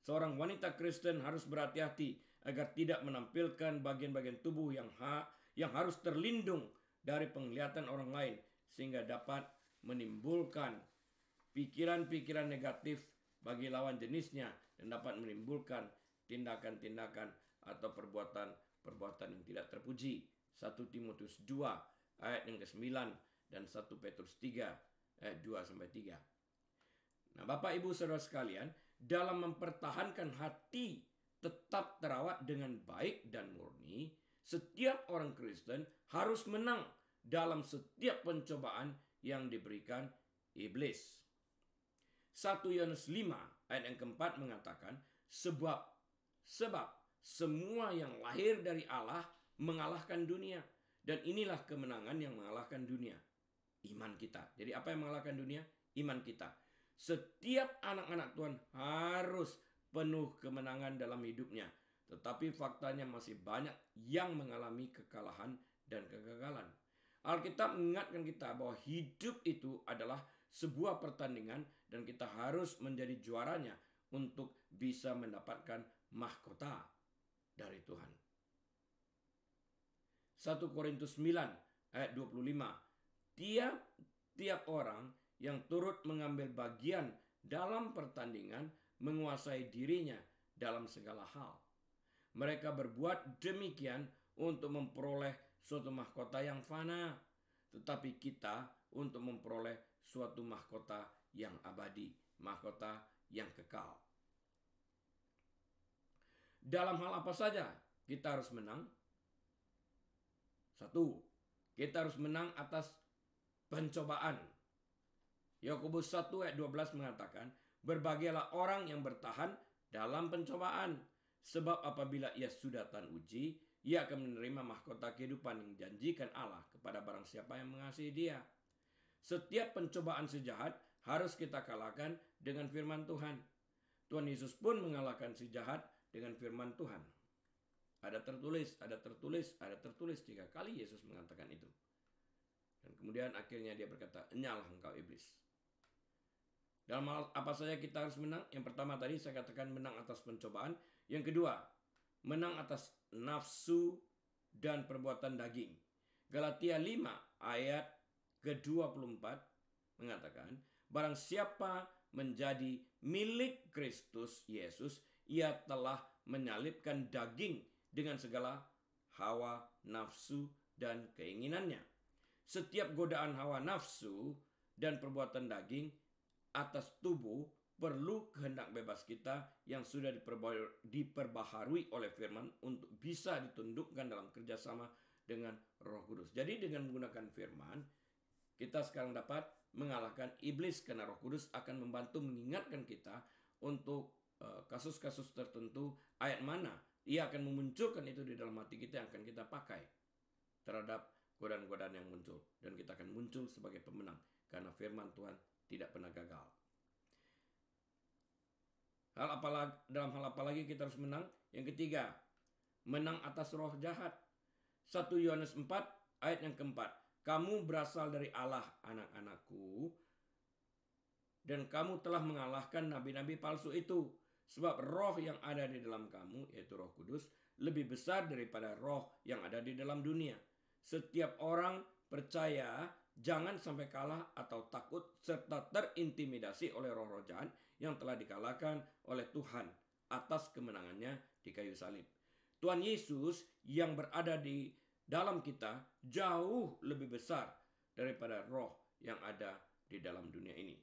Seorang wanita Kristen harus berhati-hati agar tidak menampilkan bagian-bagian tubuh yang harus terlindung dari penglihatan orang lain, sehingga dapat menimbulkan pikiran-pikiran negatif bagi lawan jenisnya dan dapat menimbulkan tindakan-tindakan atau perbuatan-perbuatan yang tidak terpuji. 1 Timotius 2 ayat yang ke-9 dan 1 Petrus 3 ayat 2-3. Nah, Bapak Ibu Saudara sekalian, dalam mempertahankan hati tetap terawat dengan baik dan murni, setiap orang Kristen harus menang dalam setiap pencobaan yang diberikan iblis. 1 Yohanes 5 ayat yang keempat mengatakan, sebab semua yang lahir dari Allah mengalahkan dunia, dan inilah kemenangan yang mengalahkan dunia, iman kita. Jadi apa yang mengalahkan dunia? Iman kita. Setiap anak-anak Tuhan harus penuh kemenangan dalam hidupnya, tetapi faktanya masih banyak yang mengalami kekalahan dan kegagalan. Alkitab mengingatkan kita bahwa hidup itu adalah sebuah pertandingan dan kita harus menjadi juaranya untuk bisa mendapatkan mahkota dari Tuhan. 1 Korintus 9 ayat 25. Tiap orang yang turut mengambil bagian dalam pertandingan menguasai dirinya dalam segala hal. Mereka berbuat demikian untuk memperoleh suatu mahkota yang fana, tetapi kita untuk memperoleh suatu mahkota yang abadi, mahkota yang kekal. Dalam hal apa saja kita harus menang? 1. Kita harus menang atas pencobaan. Yakobus 1 ayat 12 mengatakan, berbahagialah orang yang bertahan dalam pencobaan, sebab apabila ia sudah tahan uji, ia akan menerima mahkota kehidupan yang dijanjikan Allah kepada barang siapa yang mengasihi Dia. Setiap pencobaan sejahat harus kita kalahkan dengan firman Tuhan. Tuhan Yesus pun mengalahkan si jahat dengan firman Tuhan. Ada tertulis 3 kali Yesus mengatakan itu. Dan kemudian akhirnya dia berkata, enyalah engkau iblis. Dalam hal apa saja kita harus menang? Yang pertama tadi saya katakan menang atas pencobaan. Yang kedua, menang atas nafsu dan perbuatan daging. Galatia 5 ayat ke-24 mengatakan, barang siapa menjadi milik Kristus Yesus, ia telah menyalibkan daging dengan segala hawa nafsu dan keinginannya. Setiap godaan hawa nafsu dan perbuatan daging atas tubuh perlu kehendak bebas kita yang sudah diperbaharui oleh firman untuk bisa ditundukkan dalam kerjasama dengan Roh Kudus. Jadi dengan menggunakan firman, kita sekarang dapat mengalahkan iblis karena Roh Kudus akan membantu mengingatkan kita untuk kasus-kasus tertentu, ayat mana ia akan memunculkan itu di dalam hati kita yang akan kita pakai terhadap godaan-godaan yang muncul. Dan kita akan muncul sebagai pemenang karena firman Tuhan tidak pernah gagal. Dalam hal apa lagi kita harus menang? Yang ketiga, menang atas roh jahat. 1 Yohanes 4 ayat yang keempat. Kamu berasal dari Allah, anak-anakku, dan kamu telah mengalahkan nabi-nabi palsu itu. Sebab roh yang ada di dalam kamu, yaitu Roh Kudus, lebih besar daripada roh yang ada di dalam dunia. Setiap orang percaya jangan sampai kalah atau takut serta terintimidasi oleh roh-roh jahat yang telah dikalahkan oleh Tuhan atas kemenangannya di kayu salib. Tuhan Yesus yang berada di dalam kita jauh lebih besar daripada roh yang ada di dalam dunia ini.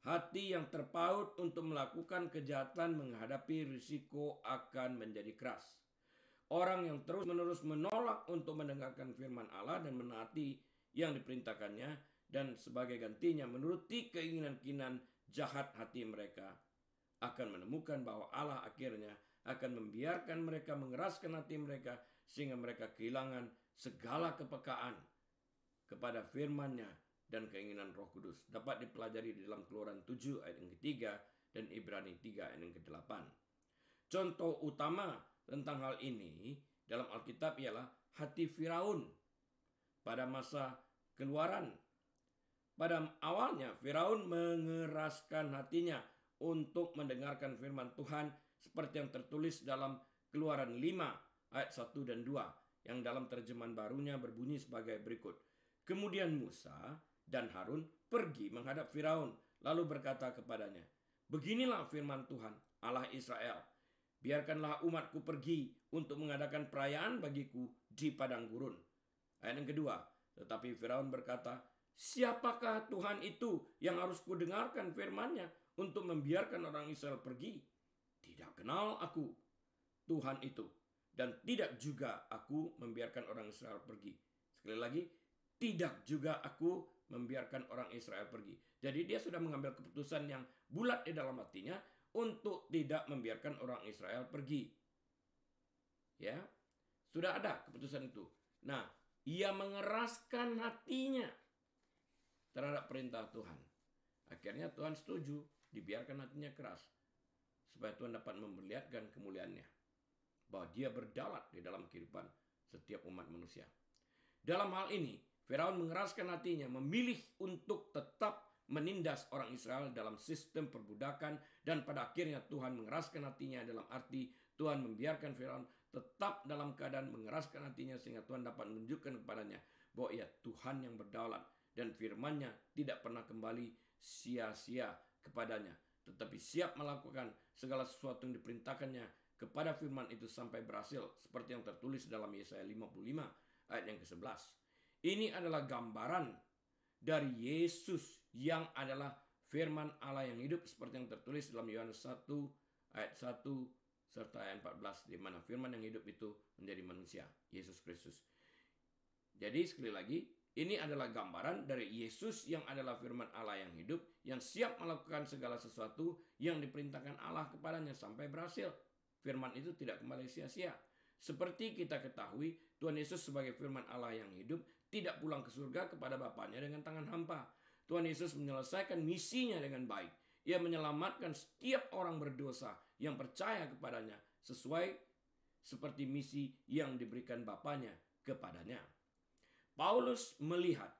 Hati yang terpaut untuk melakukan kejahatan menghadapi risiko akan menjadi keras. Orang yang terus-menerus menolak untuk mendengarkan firman Allah dan menaati yang diperintahkannya dan sebagai gantinya menuruti keinginan-keinginan jahat hati mereka akan menemukan bahwa Allah akhirnya akan membiarkan mereka mengeraskan hati mereka sehingga mereka kehilangan segala kepekaan kepada firman-Nya dan keinginan Roh Kudus. Dapat dipelajari di dalam Keluaran 7 ayat yang ketiga dan Ibrani 3 ayat yang ke-8. Contoh utama tentang hal ini dalam Alkitab ialah hati Firaun pada masa Keluaran. Pada awalnya Firaun mengeraskan hatinya untuk mendengarkan firman Tuhan seperti yang tertulis dalam Keluaran 5 ayat 1 dan 2 yang dalam terjemahan barunya berbunyi sebagai berikut. Kemudian Musa dan Harun pergi menghadap Firaun lalu berkata kepadanya, "Beginilah firman Tuhan Allah Israel, biarkanlah umatku pergi untuk mengadakan perayaan bagiku di padang gurun." Ayat yang kedua, tetapi Firaun berkata, "Siapakah Tuhan itu yang harus kudengarkan firman-Nya untuk membiarkan orang Israel pergi? Tidak kenal aku Tuhan itu, dan tidak juga aku membiarkan orang Israel pergi." Sekali lagi, tidak juga aku membiarkan orang Israel pergi. Jadi dia sudah mengambil keputusan yang bulat di dalam hatinya untuk tidak membiarkan orang Israel pergi. Ya, sudah ada keputusan itu. Nah, ia mengeraskan hatinya terhadap perintah Tuhan. Akhirnya Tuhan setuju, dibiarkan hatinya keras. Supaya Tuhan dapat memperlihatkan kemuliaan-Nya. Bahwa dia berdaulat di dalam kehidupan setiap umat manusia. Dalam hal ini, Firaun mengeraskan hatinya memilih untuk tetap menindas orang Israel dalam sistem perbudakan. Dan pada akhirnya Tuhan mengeraskan hatinya dalam arti Tuhan membiarkan Firaun tetap dalam keadaan mengeraskan hatinya sehingga Tuhan dapat menunjukkan kepadanya bahwa ia Tuhan yang berdaulat dan firman-Nya tidak pernah kembali sia-sia kepadanya, tetapi siap melakukan segala sesuatu yang diperintahkannya kepada firman itu sampai berhasil, seperti yang tertulis dalam Yesaya 55 ayat yang ke-11. Ini adalah gambaran dari Yesus yang adalah firman Allah yang hidup, seperti yang tertulis dalam Yohanes 1 ayat 1 serta ayat 14, di mana firman yang hidup itu menjadi manusia, Yesus Kristus. Jadi sekali lagi, ini adalah gambaran dari Yesus yang adalah firman Allah yang hidup, yang siap melakukan segala sesuatu yang diperintahkan Allah kepadanya sampai berhasil. Firman itu tidak kembali sia-sia. Seperti kita ketahui, Tuhan Yesus sebagai firman Allah yang hidup tidak pulang ke surga kepada Bapaknya dengan tangan hampa. Tuhan Yesus menyelesaikan misinya dengan baik. Ia menyelamatkan setiap orang berdosa yang percaya kepadanya sesuai seperti misi yang diberikan Bapaknya kepadanya. Paulus melihat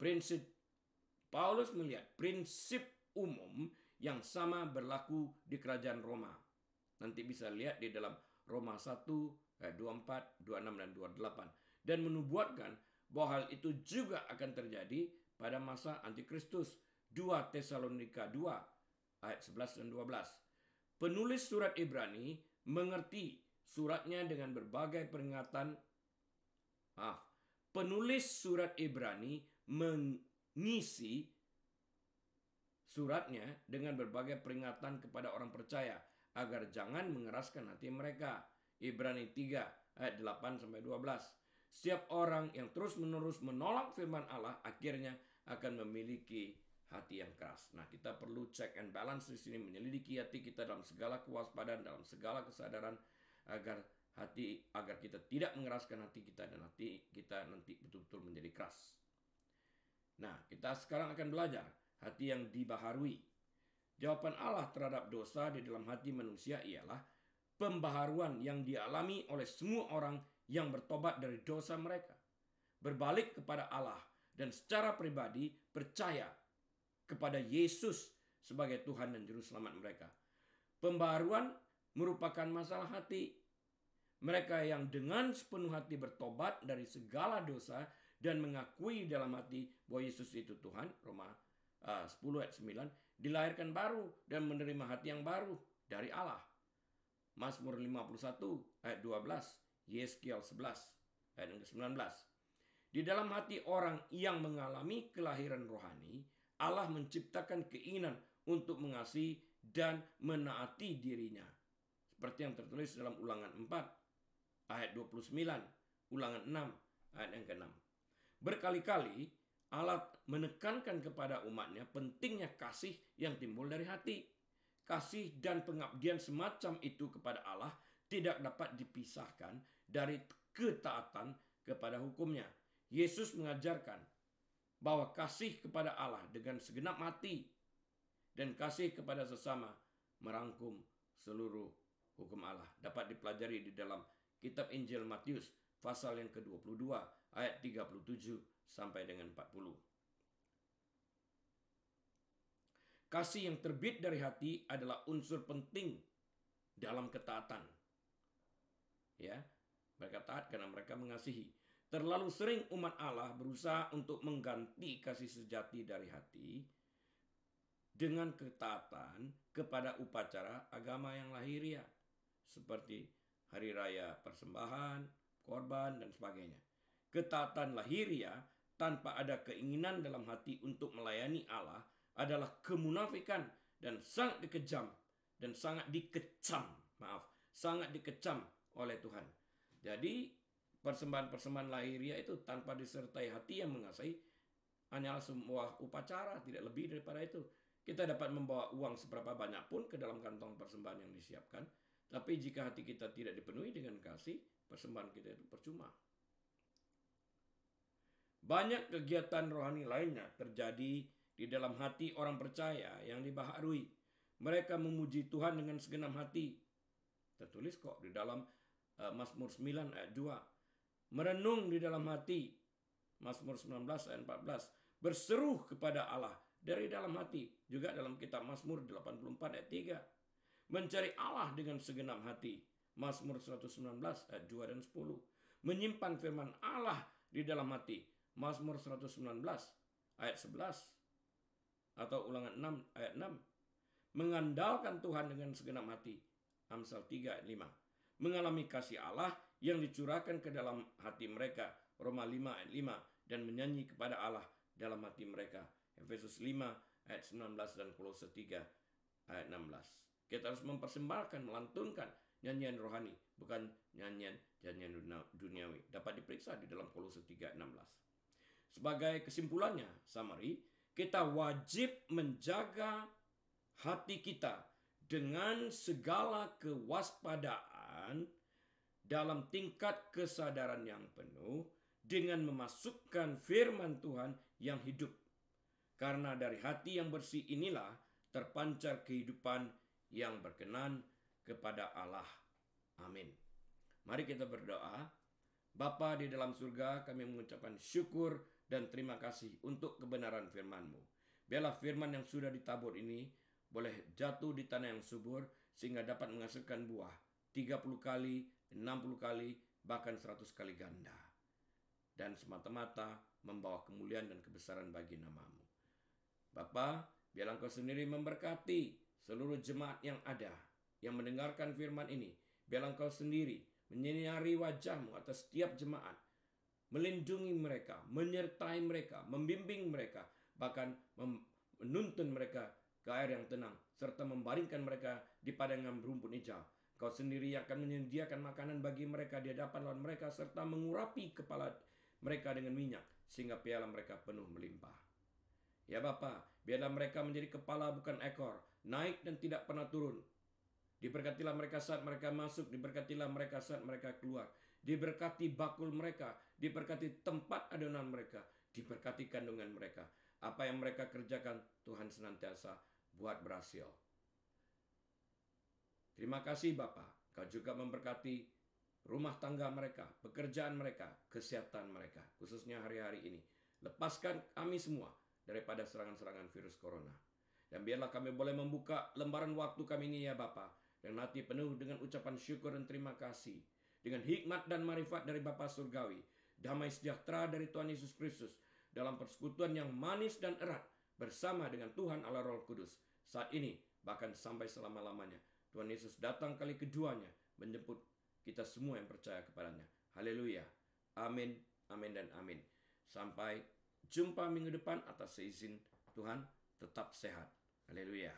prinsip umum yang sama berlaku di kerajaan Roma. Nanti bisa lihat di dalam Roma 1 ayat 24, 26 dan 28 dan menubuatkan bahwa hal itu juga akan terjadi pada masa antikristus. 2 Tesalonika 2 ayat 11 dan 12. Penulis surat Ibrani mengerti suratnya dengan berbagai peringatan. Penulis surat Ibrani mengisi suratnya dengan berbagai peringatan kepada orang percaya agar jangan mengeraskan hati mereka. Ibrani 3 ayat 8 sampai 12. Setiap orang yang terus-menerus menolak firman Allah akhirnya akan memiliki hati yang keras. Nah, kita perlu check and balance di sini, menyelidiki hati kita dalam segala kewaspadaan, dalam segala kesadaran agar kita tidak mengeraskan hati kita dan hati kita nanti betul-betul menjadi keras. Nah, kita sekarang akan belajar hati yang dibaharui. Jawaban Allah terhadap dosa di dalam hati manusia ialah pembaharuan yang dialami oleh semua orang yang bertobat dari dosa mereka, berbalik kepada Allah, dan secara pribadi percaya kepada Yesus sebagai Tuhan dan Juru Selamat mereka. Pembaharuan merupakan masalah hati. Mereka yang dengan sepenuh hati bertobat dari segala dosa dan mengakui dalam hati bahwa Yesus itu Tuhan, Roma 10 ayat 9, dilahirkan baru dan menerima hati yang baru dari Allah. Mazmur 51 ayat 12, Yeskiel 11 ayat yang ke-19. Di dalam hati orang yang mengalami kelahiran rohani, Allah menciptakan keinginan untuk mengasihi dan menaati dirinya. Seperti yang tertulis dalam Ulangan 4 ayat 29, Ulangan 6 ayat yang ke-6. Berkali-kali Allah menekankan kepada umatnya pentingnya kasih yang timbul dari hati. Kasih dan pengabdian semacam itu kepada Allah tidak dapat dipisahkan dari ketaatan kepada hukumnya. Yesus mengajarkan bahwa kasih kepada Allah dengan segenap hati dan kasih kepada sesama merangkum seluruh hukum Allah. Dapat dipelajari di dalam kitab Injil Matius pasal yang ke-22 ayat 37 sampai dengan 40. Kasih yang terbit dari hati adalah unsur penting dalam ketaatan. Ya, mereka taat karena mereka mengasihi. Terlalu sering umat Allah berusaha untuk mengganti kasih sejati dari hati dengan ketaatan kepada upacara agama yang lahiriah, seperti hari raya persembahan, korban, dan sebagainya. Ketaatan lahiriah tanpa ada keinginan dalam hati untuk melayani Allah adalah kemunafikan dan sangat dikecam oleh Tuhan. Jadi persembahan-persembahan lahiriah itu tanpa disertai hati yang mengasihi hanyalah sebuah upacara, tidak lebih daripada itu. Kita dapat membawa uang seberapa banyak pun ke dalam kantong persembahan yang disiapkan, tapi jika hati kita tidak dipenuhi dengan kasih, persembahan kita itu percuma. Banyak kegiatan rohani lainnya terjadi di dalam hati orang percaya yang dibaharui. Mereka memuji Tuhan dengan segenap hati. Tertulis kok di dalam Mazmur 9 ayat 2. Merenung di dalam hati. Mazmur 19 ayat 14. Berseru kepada Allah dari dalam hati. Juga dalam kitab Mazmur 84 ayat 3. Mencari Allah dengan segenap hati. Mazmur 119 ayat 2 dan 10. Menyimpan firman Allah di dalam hati. Mazmur 119 ayat 11. Atau Ulangan 6 ayat 6. Mengandalkan Tuhan dengan segenap hati. Amsal 3 ayat 5. Mengalami kasih Allah yang dicurahkan ke dalam hati mereka. Roma 5 ayat 5. Dan menyanyi kepada Allah dalam hati mereka. Efesus 5 ayat 19 dan Kolose 3 ayat 16. Kita harus mempersembahkan, melantunkan nyanyian rohani, bukan nyanyian duniawi. Dapat diperiksa di dalam Kolose 3 ayat 16. Sebagai kesimpulannya, summary, kita wajib menjaga hati kita dengan segala kewaspadaan dalam tingkat kesadaran yang penuh dengan memasukkan firman Tuhan yang hidup. Karena dari hati yang bersih inilah terpancar kehidupan yang berkenan kepada Allah. Amin. Mari kita berdoa. Bapa di dalam surga, kami mengucapkan syukur dan terima kasih untuk kebenaran firman-Mu. Biarlah firman yang sudah ditabur ini boleh jatuh di tanah yang subur sehingga dapat menghasilkan buah 30 kali, 60 kali, bahkan 100 kali ganda. Dan semata-mata membawa kemuliaan dan kebesaran bagi nama-Mu. Bapa, biarlah Engkau sendiri memberkati seluruh jemaat yang ada, yang mendengarkan firman ini. Biarlah Engkau sendiri menyinari wajah-Mu atas setiap jemaat, melindungi mereka, menyertai mereka, membimbing mereka, bahkan menuntun mereka ke air yang tenang, serta membaringkan mereka di padang yang berumput hijau. Kau sendiri akan menyediakan makanan bagi mereka di hadapan lawan mereka, serta mengurapi kepala mereka dengan minyak, sehingga piala mereka penuh melimpah. Ya Bapa, biarlah mereka menjadi kepala bukan ekor, naik dan tidak pernah turun. Diberkatilah mereka saat mereka masuk, diberkatilah mereka saat mereka keluar. Diberkati bakul mereka, diberkati tempat adonan mereka, diberkati kandungan mereka. Apa yang mereka kerjakan, Tuhan senantiasa buat berhasil. Terima kasih Bapa, Kau juga memberkati rumah tangga mereka, pekerjaan mereka, kesehatan mereka, khususnya hari-hari ini. Lepaskan kami semua daripada serangan-serangan virus corona. Dan biarlah kami boleh membuka lembaran waktu kami ini ya Bapa, dan hati penuh dengan ucapan syukur dan terima kasih. Dengan hikmat dan marifat dari Bapa Surgawi, damai sejahtera dari Tuhan Yesus Kristus, dalam persekutuan yang manis dan erat bersama dengan Tuhan Allah Roh Kudus, saat ini bahkan sampai selama-lamanya. Tuhan Yesus datang kali keduanya menjemput kita semua yang percaya kepadanya. Haleluya. Amin, amin, dan amin. Sampai jumpa minggu depan atas seizin Tuhan. Tetap sehat. Haleluya.